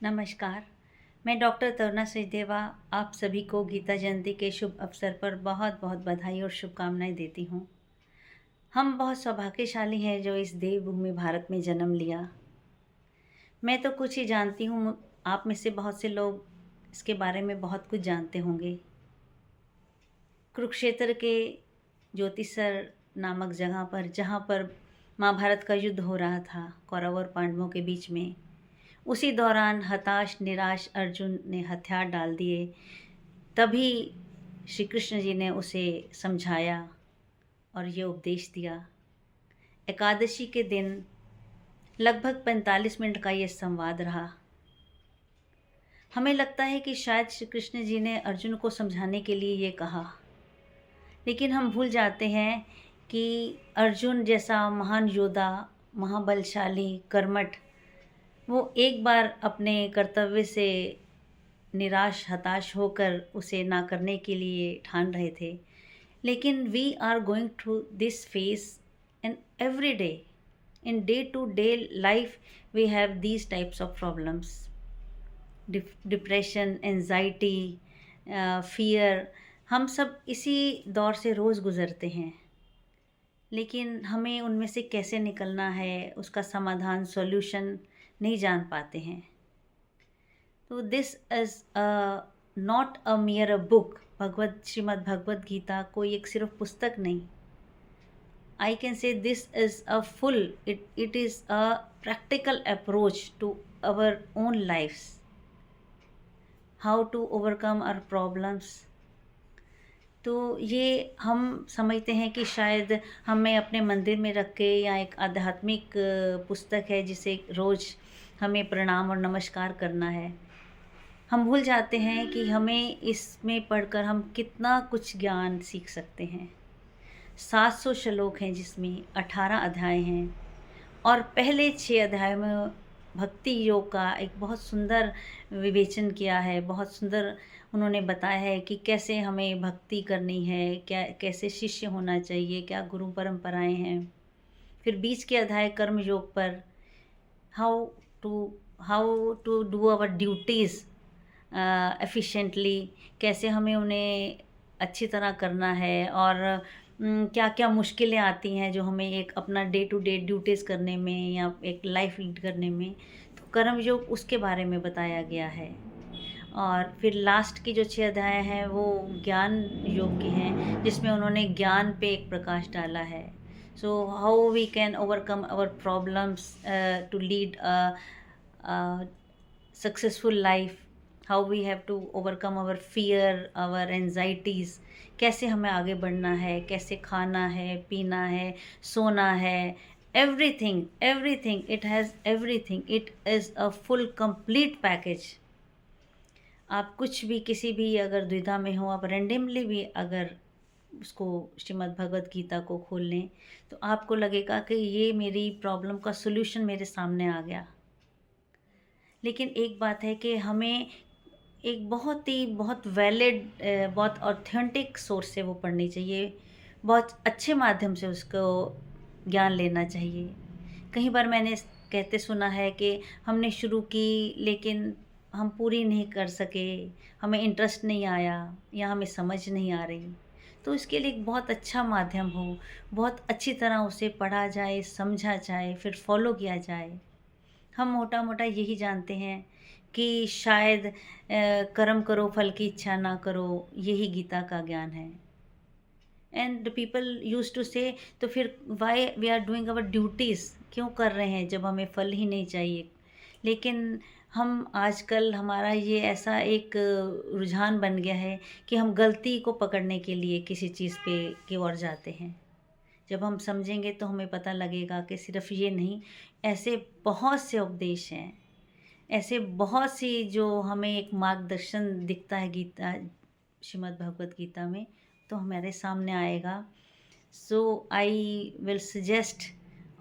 नमस्कार। मैं डॉक्टर तरुणा सचदेवा आप सभी को गीता जयंती के शुभ अवसर पर बहुत बहुत बधाई और शुभकामनाएं देती हूँ। हम बहुत सौभाग्यशाली हैं जो इस देवभूमि भारत में जन्म लिया। मैं तो कुछ ही जानती हूँ, आप में से बहुत से लोग इसके बारे में बहुत कुछ जानते होंगे। कुरुक्षेत्र के ज्योतिसर नामक जगह पर, जहाँ पर महाभारत का युद्ध हो रहा था कौरव और पांडवों के बीच में, उसी दौरान हताश निराश अर्जुन ने हथियार डाल दिए। तभी श्री कृष्ण जी ने उसे समझाया और ये उपदेश दिया। एकादशी के दिन लगभग 45 मिनट का ये संवाद रहा। हमें लगता है कि शायद श्री कृष्ण जी ने अर्जुन को समझाने के लिए ये कहा, लेकिन हम भूल जाते हैं कि अर्जुन जैसा महान योद्धा, महाबलशाली, कर्मठ, वो एक बार अपने कर्तव्य से निराश हताश होकर उसे ना करने के लिए ठान रहे थे। लेकिन we are going through this phase in every day, in day to day life we have these types of problems, depression, anxiety, fear. हम सब इसी दौर से रोज़ गुज़रते हैं, लेकिन हमें उनमें से कैसे निकलना है, उसका समाधान, सॉल्यूशन नहीं जान पाते हैं। तो this is not a mere a book. Shrimad Bhagavad Gita कोई एक सिर्फ पुस्तक नहीं। I can say this is a full, it is a practical approach to our own lifes, how to overcome our problems. तो ये हम समझते हैं कि शायद हमें अपने मंदिर में रख के, या एक आध्यात्मिक पुस्तक है जिसे रोज़ हमें प्रणाम और नमस्कार करना है। हम भूल जाते हैं कि हमें इसमें पढ़कर हम कितना कुछ ज्ञान सीख सकते हैं। 700 श्लोक हैं जिसमें 18 अध्याय हैं, और पहले 6 अध्याय में भक्ति योग का एक बहुत सुंदर विवेचन किया है। बहुत सुंदर उन्होंने बताया है कि कैसे हमें भक्ति करनी है, क्या कैसे शिष्य होना चाहिए, क्या गुरु परंपराएं हैं। फिर बीच के अध्याय कर्म योग पर, how to do our duties efficiently, कैसे हमें उन्हें अच्छी तरह करना है, और क्या क्या मुश्किलें आती हैं जो हमें एक अपना डे टू डे ड्यूटीज़ करने में या एक लाइफ लीड करने में। तो कर्म योग उसके बारे में बताया गया है। और फिर लास्ट की जो 6 अध्याय हैं वो ज्ञान योग के हैं, जिसमें उन्होंने ज्ञान पे एक प्रकाश डाला है। So how we can overcome our problems to lead successful life, how we have to overcome our fear, our anxieties, कैसे हमें आगे बढ़ना है, कैसे खाना है, पीना है, सोना है, everything everything, it has everything, it is a full complete package. आप कुछ भी, किसी भी अगर दुविधा में हो, आप रैंडमली भी अगर उसको, श्रीमद् भगवद गीता को खोल लें, तो आपको लगेगा कि ये मेरी प्रॉब्लम का सॉल्यूशन मेरे सामने आ गया। लेकिन एक बात है कि हमें एक बहुत वैलिड, बहुत ऑथेंटिक सोर्स से वो पढ़नी चाहिए, बहुत अच्छे माध्यम से उसको ज्ञान लेना चाहिए। कई बार मैंने कहते सुना है कि हमने शुरू की लेकिन हम पूरी नहीं कर सके, हमें इंटरेस्ट नहीं आया, या हमें समझ नहीं आ रही। तो इसके लिए एक बहुत अच्छा माध्यम हो, बहुत अच्छी तरह उसे पढ़ा जाए, समझा जाए, फिर फॉलो किया जाए। हम मोटा मोटा यही जानते हैं कि शायद कर्म करो फल की इच्छा ना करो, यही गीता का ज्ञान है। And people use to say, तो फिर why we are doing our duties, क्यों कर रहे हैं जब हमें फल ही नहीं चाहिए। लेकिन हम आजकल, हमारा ये ऐसा एक रुझान बन गया है कि हम गलती को पकड़ने के लिए किसी चीज़ पे की ओर जाते हैं। जब हम समझेंगे तो हमें पता लगेगा कि सिर्फ ये नहीं, ऐसे बहुत से उपदेश हैं, ऐसे बहुत सी जो हमें एक मार्गदर्शन दिखता है गीता, श्रीमद् भगवद गीता में, तो हमारे सामने आएगा। सो आई विल सजेस्ट,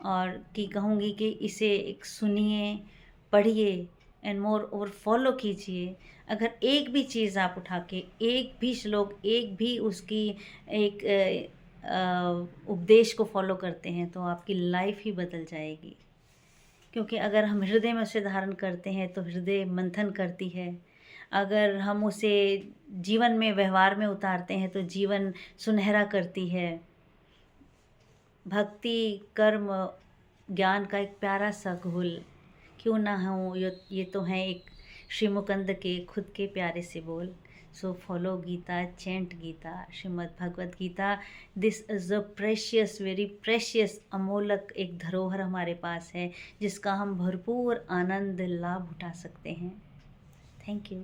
और कि कहूँगी कि इसे एक सुनिए, पढ़िए, एंड मोर ओवर फॉलो कीजिए। अगर एक भी चीज़ आप उठा के, एक भी श्लोक, एक भी उसकी एक उपदेश को फॉलो करते हैं, तो आपकी लाइफ ही बदल जाएगी। क्योंकि अगर हम हृदय में उसे धारण करते हैं तो हृदय मंथन करती है, अगर हम उसे जीवन में व्यवहार में उतारते हैं तो जीवन सुनहरा करती है। भक्ति कर्म ज्ञान का एक प्यारा सा घोल क्यों ना हो, ये तो हैं एक श्री मुकंद के खुद के प्यारे से बोल। So follow Gita, chant Gita, Shrimad Bhagavad Gita. This is a precious, very precious, अमोलक एक धरोहर हमारे पास है जिसका हम भरपूर आनंद लाभ उठा सकते हैं। Thank you.